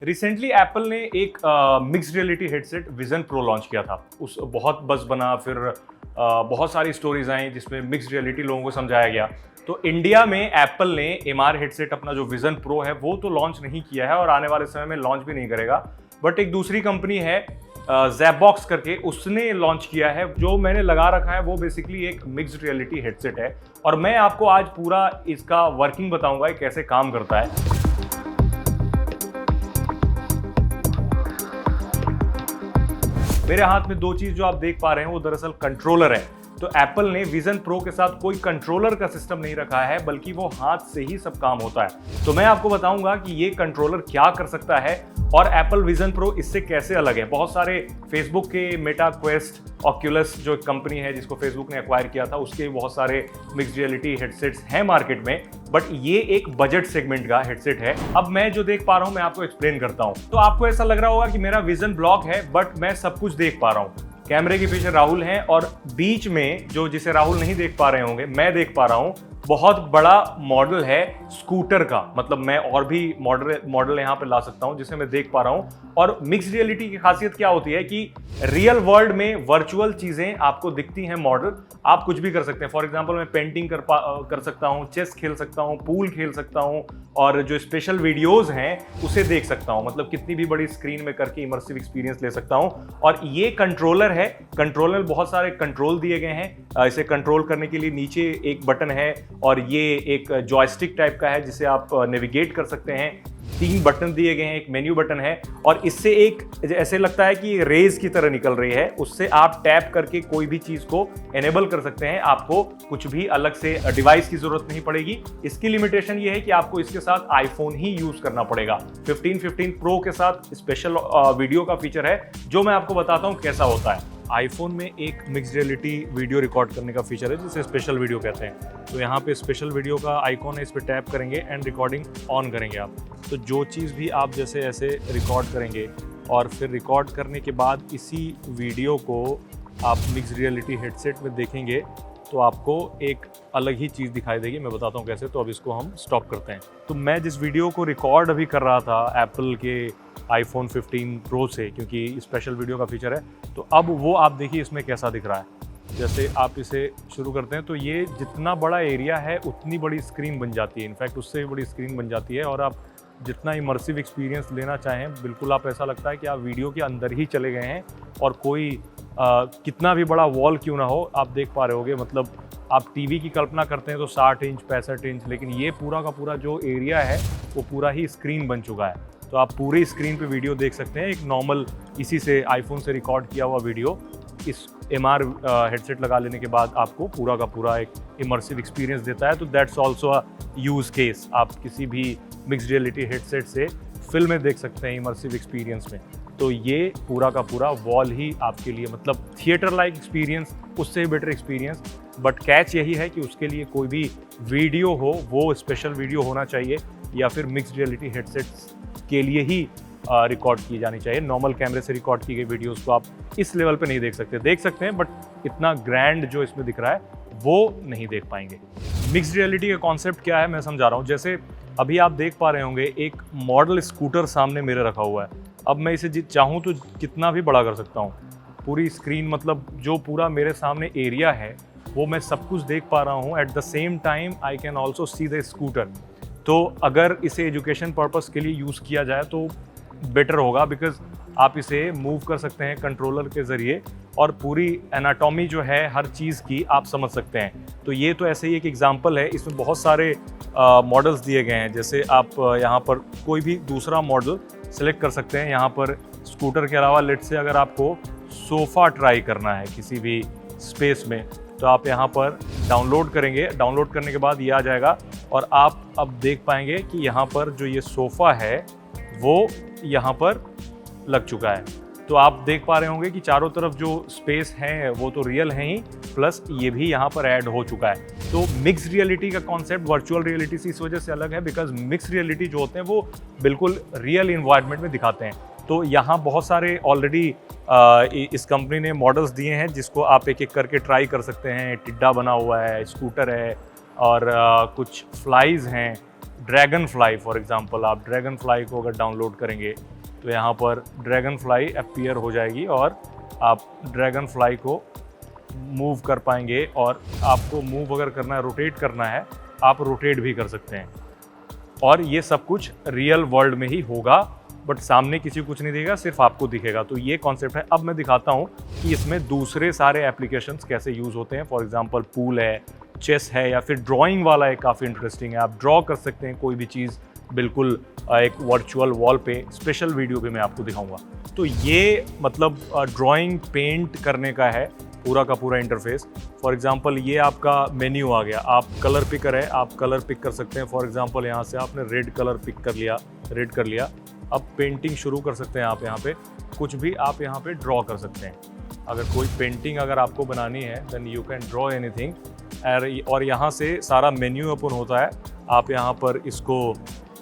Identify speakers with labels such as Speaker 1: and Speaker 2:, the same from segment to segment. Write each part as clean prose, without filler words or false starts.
Speaker 1: Recently Apple ने एक mixed reality headset vision pro launch किया था। उस बहुत बज़ बना, फिर बहुत सारी स्टोरीज आई जिसमें मिक्स्ड रियलिटी लोगों को समझाया गया। तो इंडिया में एप्पल ने एमआर हेडसेट अपना जो विजन प्रो है वो तो लॉन्च नहीं किया है और आने वाले समय में लॉन्च भी नहीं करेगा, बट एक दूसरी कंपनी है ज़ैबॉक्स करके, उसने लॉन्च किया है। जो मैंने लगा रखा है वो बेसिकली एक मिक्स्ड रियलिटी हेडसेट है और मैं आपको आज पूरा इसका वर्किंग बताऊंगा, ये कैसे काम करता है। मेरे हाथ में दो चीज जो आप देख पा रहे हैं वो दरअसल कंट्रोलर है। तो एप्पल ने विजन प्रो के साथ कोई कंट्रोलर का सिस्टम नहीं रखा है, बल्कि वो हाथ से ही सब काम होता है। तो मैं आपको बताऊंगा कि ये कंट्रोलर क्या कर सकता है और एप्पल विजन प्रो इससे कैसे अलग है। बहुत सारे फेसबुक के मेटा क्वेस्ट, ऑक्यूलस जो एक कंपनी है जिसको फेसबुक ने एक्वायर किया था, उसके बहुत सारे मिक्स्ड रियलिटी हेडसेट्स हैं मार्केट में, बट ये एक बजट सेगमेंट का हेडसेट है। अब मैं जो देख पा रहा हूं मैं आपको एक्सप्लेन करता हूं। तो आपको ऐसा लग रहा होगा कि मेरा विजन ब्लॉक है, बट मैं सब कुछ देख पा रहा हूं। कैमरे के पीछे राहुल हैं और बीच में जो जिसे राहुल नहीं देख पा रहे होंगे, मैं देख पा रहा हूं, बहुत बड़ा मॉडल है स्कूटर का। मतलब मैं और भी मॉडल यहाँ पे ला सकता हूँ जिसे मैं देख पा रहा हूँ। और मिक्स्ड रियलिटी की खासियत क्या होती है कि रियल वर्ल्ड में वर्चुअल चीजें आपको दिखती हैं। मॉडल आप कुछ भी कर सकते हैं। फॉर एग्जांपल मैं पेंटिंग कर सकता हूँ, चेस खेल सकता हूँ, पूल खेल सकता हूँ और जो स्पेशल वीडियोज हैं उसे देख सकता हूँ। मतलब कितनी भी बड़ी स्क्रीन में करके इमर्सिव एक्सपीरियंस ले सकता हूँ। और ये कंट्रोलर है। कंट्रोलर में बहुत सारे कंट्रोल दिए गए हैं। इसे कंट्रोल करने के लिए नीचे एक बटन है और ये एक जॉयस्टिक टाइप का है जिसे आप नेविगेट कर सकते हैं। 3 बटन दिए गए हैं, एक मेन्यू बटन है और इससे एक ऐसे लगता है कि रेज की तरह निकल रही है। उससे आप टैप करके कोई भी चीज को एनेबल कर सकते हैं। आपको कुछ भी अलग से डिवाइस की जरूरत नहीं पड़ेगी। इसकी लिमिटेशन ये है कि आपको इसके साथ आईफोन ही यूज करना पड़ेगा। 15 प्रो के साथ स्पेशल वीडियो का फीचर है जो मैं आपको बताता हूँ कैसा होता है। आईफोन में एक मिक्स्ड रियलिटी वीडियो रिकॉर्ड करने का फीचर है जिसे स्पेशल वीडियो कहते हैं। तो यहाँ पे स्पेशल वीडियो का आइकॉन है, इस पर टैप करेंगे एंड रिकॉर्डिंग ऑन करेंगे आप। तो जो चीज़ भी आप जैसे ऐसे रिकॉर्ड करेंगे और फिर रिकॉर्ड करने के बाद इसी वीडियो को आप मिक्स्ड रियलिटी हेडसेट में देखेंगे तो आपको एक अलग ही चीज़ दिखाई देगी। मैं बताता हूँ कैसे। तो अब इसको हम स्टॉप करते हैं। तो मैं जिस वीडियो को रिकॉर्ड अभी कर रहा था एप्पल के आईफोन 15 प्रो से, क्योंकि स्पेशल वीडियो का फीचर है, तो अब वो आप देखिए इसमें कैसा दिख रहा है। जैसे आप इसे शुरू करते हैं तो ये जितना बड़ा एरिया है उतनी बड़ी स्क्रीन बन जाती है। इनफैक्ट उससे भी बड़ी स्क्रीन बन जाती है और आप जितना इमर्सिव एक्सपीरियंस लेना चाहें, बिल्कुल आप ऐसा लगता है कि आप वीडियो के अंदर ही चले गए हैं और कोई कितना भी बड़ा वॉल क्यों ना हो आप देख पा रहे होगे। मतलब आप टीवी की कल्पना करते हैं तो 60 इंच 65 इंच, लेकिन ये पूरा का पूरा जो एरिया है वो पूरा ही स्क्रीन बन चुका है। तो आप पूरी स्क्रीन पे वीडियो देख सकते हैं। एक नॉर्मल इसी से आईफोन से रिकॉर्ड किया हुआ वीडियो इस एमआर हेडसेट लगा लेने के बाद आपको पूरा का पूरा एक इमर्सिव एक्सपीरियंस देता है। तो that's also a use case. आप किसी भी मिक्स्ड रियलिटी हेडसेट से फिल्में देख सकते हैं इमर्सिव एक्सपीरियंस में। तो ये पूरा का पूरा वॉल ही आपके लिए, मतलब थिएटर लाइक एक्सपीरियंस, उससे बेटर एक्सपीरियंस। बट कैच यही है कि उसके लिए कोई भी वीडियो हो वो स्पेशल वीडियो होना चाहिए या फिर मिक्स्ड रियलिटी हेडसेट्स के लिए ही रिकॉर्ड की जानी चाहिए। नॉर्मल कैमरे से रिकॉर्ड की गई वीडियोस को आप इस लेवल पे नहीं देख सकते। देख सकते हैं बट इतना ग्रैंड जो इसमें दिख रहा है वो नहीं देख पाएंगे। मिक्स्ड रियलिटी का कॉन्सेप्ट क्या है मैं समझा रहा हूँ। जैसे अभी आप देख पा रहे होंगे एक मॉडल स्कूटर सामने मेरे रखा हुआ है। अब मैं इसे चाहूँ तो कितना भी बड़ा कर सकता हूँ। पूरी स्क्रीन, मतलब जो पूरा मेरे सामने एरिया है वो मैं सब कुछ देख पा रहा हूँ। At the same time I can also see the scooter. तो अगर इसे एजुकेशन पर्पस के लिए यूज़ किया जाए तो बेटर होगा, बिकॉज आप इसे मूव कर सकते हैं कंट्रोलर के ज़रिए और पूरी एनाटॉमी जो है हर चीज़ की आप समझ सकते हैं। तो ये तो ऐसे ही एक एग्जांपल है। इसमें बहुत सारे मॉडल्स दिए गए हैं। जैसे आप यहाँ पर कोई भी दूसरा मॉडल सेलेक्ट कर सकते हैं। यहाँ पर स्कूटर के अलावा लेट से अगर आपको सोफ़ा ट्राई करना है किसी भी स्पेस में, तो आप यहाँ पर डाउनलोड करेंगे। डाउनलोड करने के बाद ये आ जाएगा और आप अब देख पाएंगे कि यहाँ पर जो ये सोफ़ा है वो यहाँ पर लग चुका है। तो आप देख पा रहे होंगे कि चारों तरफ जो स्पेस है वो तो रियल है ही, प्लस ये भी यहाँ पर ऐड हो चुका है। तो मिक्स्ड रियलिटी का कॉन्सेप्ट वर्चुअल रियलिटी से इस वजह से अलग है, बिकॉज मिक्स्ड रियलिटी जो होते हैं वो बिल्कुल रियल इन्वायरमेंट में दिखाते हैं। तो यहाँ बहुत सारे ऑलरेडी इस कंपनी ने मॉडल्स दिए हैं जिसको आप एक एक करके ट्राई कर सकते हैं। टिड्डा बना हुआ है, स्कूटर है और कुछ फ्लाइज हैं। ड्रैगन फ्लाई फॉर एग्जांपल, आप ड्रैगन फ्लाई को अगर डाउनलोड करेंगे तो यहाँ पर ड्रैगन फ्लाई अपीयर हो जाएगी और आप ड्रैगन फ्लाई को मूव कर पाएंगे। और आपको मूव अगर करना है, रोटेट करना है, आप रोटेट भी कर सकते हैं। और ये सब कुछ रियल वर्ल्ड में ही होगा, बट सामने किसी को कुछ नहीं दिखेगा, सिर्फ आपको दिखेगा। तो ये कॉन्सेप्ट है। अब मैं दिखाता हूँ कि इसमें दूसरे सारे एप्लीकेशंस कैसे यूज़ होते हैं। फॉर एग्जांपल पूल है, चेस है, या फिर ड्राइंग वाला है, काफ़ी इंटरेस्टिंग है। आप ड्रॉ कर सकते हैं कोई भी चीज़ बिल्कुल एक वर्चुअल वॉल पे। स्पेशल वीडियो पे मैं आपको दिखाऊंगा। तो ये मतलब ड्राइंग पेंट करने का है पूरा का पूरा इंटरफेस। फॉर एग्जांपल ये आपका मेन्यू आ गया, आप कलर पिकर है, आप कलर पिक कर सकते हैं। फॉर एग्जांपल यहाँ से आपने रेड कलर पिक कर लिया, रेड कर लिया। अब पेंटिंग शुरू कर सकते हैं आप। यहाँ पे कुछ भी आप यहाँ पे ड्रॉ कर सकते हैं। अगर कोई पेंटिंग अगर आपको बनानी है then you can draw anything. और यहाँ से सारा मेन्यू ओपन होता है। आप यहाँ पर इसको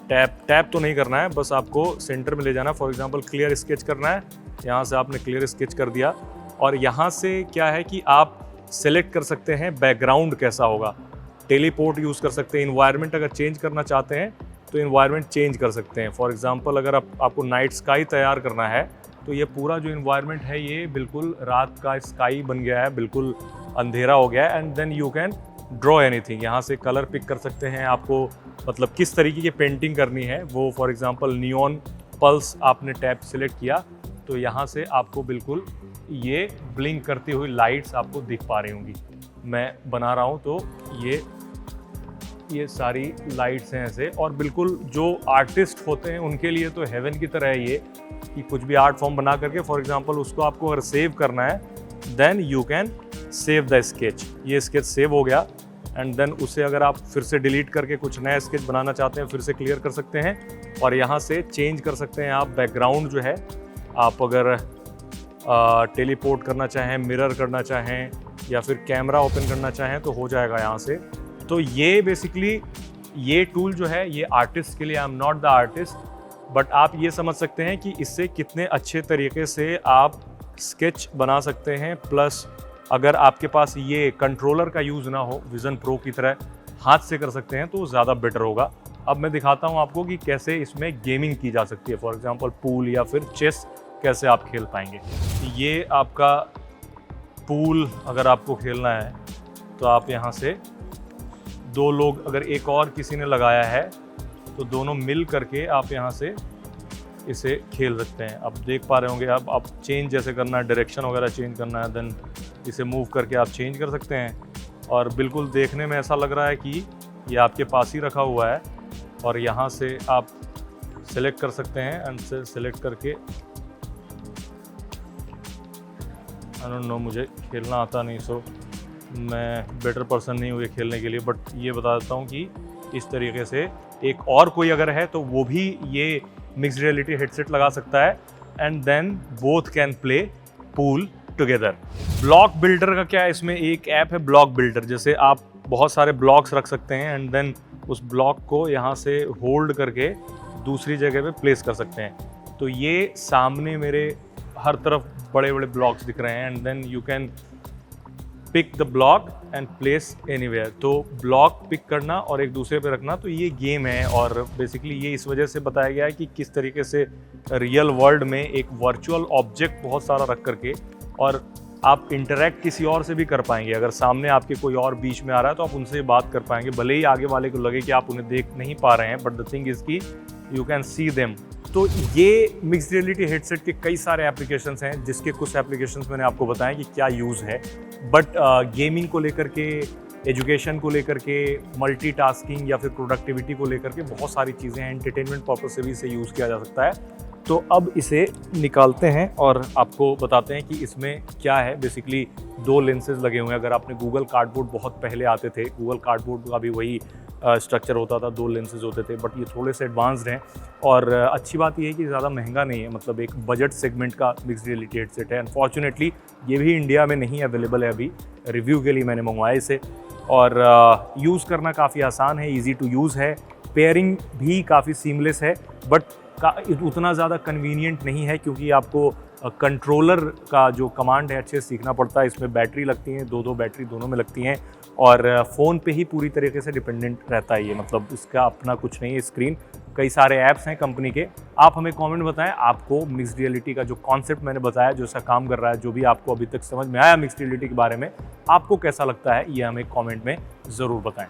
Speaker 1: टैप तो नहीं करना है, बस आपको सेंटर में ले जाना। फॉर एग्जांपल क्लियर स्केच करना है, यहाँ से आपने क्लियर स्केच कर दिया। और यहाँ से क्या है कि आप सेलेक्ट कर सकते हैं बैकग्राउंड कैसा होगा। टेलीपोर्ट यूज़ कर सकते हैं। इन्वायरमेंट अगर चेंज करना चाहते हैं तो इन्वायरमेंट चेंज कर सकते हैं। फॉर एग्जांपल अगर आपको नाइट स्काई तैयार करना है तो ये पूरा जो इन्वायरमेंट है ये बिल्कुल रात का स्काई बन गया है, बिल्कुल अंधेरा हो गया है। And then you can draw anything. यहाँ से कलर पिक कर सकते हैं। आपको मतलब किस तरीके की पेंटिंग करनी है वो, फॉर एग्जांपल नियॉन पल्स आपने टैब सेलेक्ट किया तो यहाँ से आपको बिल्कुल ये ब्लिंक करती हुई लाइट्स आपको दिख पा रही होंगी। मैं बना रहा हूँ तो ये सारी लाइट्स हैं ऐसे। और बिल्कुल जो आर्टिस्ट होते हैं उनके लिए तो हेवन की तरह है ये, कि कुछ भी आर्ट फॉर्म बना करके फॉर एग्जांपल उसको आपको अगर सेव करना है then you can save the sketch. ये स्केच सेव हो गया एंड देन उसे अगर आप फिर से डिलीट करके कुछ नया स्केच बनाना चाहते हैं फिर से क्लियर कर सकते हैं। और यहाँ से चेंज कर सकते हैं आप बैकग्राउंड जो है। आप अगर टेलीपोर्ट करना चाहें, मिरर करना चाहें, या फिर कैमरा ओपन करना चाहें तो हो जाएगा यहाँ से। तो ये बेसिकली ये टूल जो है ये आर्टिस्ट के लिए, I am not the artist, but आप ये समझ सकते हैं कि इससे कितने अच्छे तरीके से आप स्केच बना सकते हैं। प्लस अगर आपके पास ये कंट्रोलर का यूज़ ना हो, विज़न प्रो की तरह हाथ से कर सकते हैं तो ज़्यादा बेटर होगा। अब मैं दिखाता हूँ आपको कि कैसे इसमें गेमिंग की जा सकती है। फॉर एग्जांपल पूल या फिर चेस कैसे आप खेल पाएंगे। ये आपका पूल अगर आपको खेलना है तो आप यहाँ से दो लोग, अगर एक और किसी ने लगाया है तो दोनों मिल करके आप यहाँ से इसे खेल सकते हैं। अब देख पा रहे होंगे आप चेंज जैसे करना है, डायरेक्शन वगैरह चेंज करना है, देन इसे मूव करके आप चेंज कर सकते हैं। और बिल्कुल देखने में ऐसा लग रहा है कि ये आपके पास ही रखा हुआ है। और यहाँ से आप सेलेक्ट कर सकते हैं एंड से सेलेक्ट करके, आई डोंट नो, मुझे खेलना आता नहीं सो मैं बेटर पर्सन नहीं हूँ ये खेलने के लिए, बट ये बता देता हूँ कि इस तरीके से एक और कोई अगर है तो वो भी ये मिक्स्ड रियलिटी हेडसेट लगा सकता है and then both can play pool together. Block builder का क्या है, इसमें एक ऐप है ब्लॉक बिल्डर। जैसे आप बहुत सारे ब्लॉक्स रख सकते हैं एंड देन उस ब्लॉक को यहाँ से होल्ड करके दूसरी जगह पे प्लेस कर सकते हैं। तो ये सामने मेरे हर तरफ बड़े बड़े ब्लॉक्स दिख रहे हैं and then you can pick the block and place anywhere. तो ब्लॉक पिक करना और एक दूसरे पे रखना, तो ये गेम है। और बेसिकली ये इस वजह से बताया गया है कि किस तरीके से रियल वर्ल्ड में एक वर्चुअल ऑब्जेक्ट बहुत सारा रख करके और आप इंटरेक्ट किसी और से भी कर पाएंगे। अगर सामने आपके कोई और बीच में आ रहा है तो आप उनसे बात कर पाएंगे, भले ही आगे वाले को लगे कि आप उन्हें देख नहीं पा रहे हैं, बट द थिंग इज़ कि यू कैन सी देम। तो ये मिक्स्ड रियलिटी हेडसेट के कई सारे एप्लीकेशंस हैं, जिसके कुछ एप्लीकेशंस मैंने आपको बताया कि क्या यूज़ है। बट गेमिंग को लेकर के, एजुकेशन को लेकर के, मल्टीटास्किंग या फिर प्रोडक्टिविटी को लेकर के बहुत सारी चीज़ें हैं। एंटरटेनमेंट पर्पस से भी इसे यूज़ किया जा सकता है। तो अब इसे निकालते हैं और आपको बताते हैं कि इसमें क्या है। बेसिकली दो लेंसेज लगे हुए हैं। अगर आपने गूगल कार्डबोर्ड बहुत पहले आते थे, गूगल कार्डबोर्ड का भी वही स्ट्रक्चर होता था, दो लेंसेज होते थे, बट ये थोड़े से एडवांस्ड हैं। और अच्छी बात ये है कि ज़्यादा महंगा नहीं है, मतलब एक बजट सेगमेंट का मिक्स्ड रियलिटी हेडसेट है। अनफॉर्चुनेटली ये भी इंडिया में नहीं अवेलेबल है अभी, रिव्यू के लिए मैंने मंगवाया इसे। और यूज़ करना काफ़ी आसान है, ईजी टू यूज़ है, पेयरिंग भी काफ़ी सीमलेस है, बट उतना ज़्यादा कन्वीनियंट नहीं है क्योंकि आपको कंट्रोलर का जो कमांड है अच्छे से सीखना पड़ता है। इसमें बैटरी लगती हैं, दो बैटरी दोनों में लगती हैं और फ़ोन पे ही पूरी तरीके से डिपेंडेंट रहता है ये, मतलब इसका अपना कुछ नहीं है स्क्रीन। कई सारे ऐप्स हैं कंपनी के। आप हमें कमेंट बताएं आपको मिक्स्ड रियलिटी का जो कॉन्सेप्ट मैंने बताया, जो ऐसा काम कर रहा है, जो भी आपको अभी तक समझ में आया मिक्स्ड रियलिटी के बारे में, आपको कैसा लगता है ये हमें कमेंट में ज़रूर बताएं।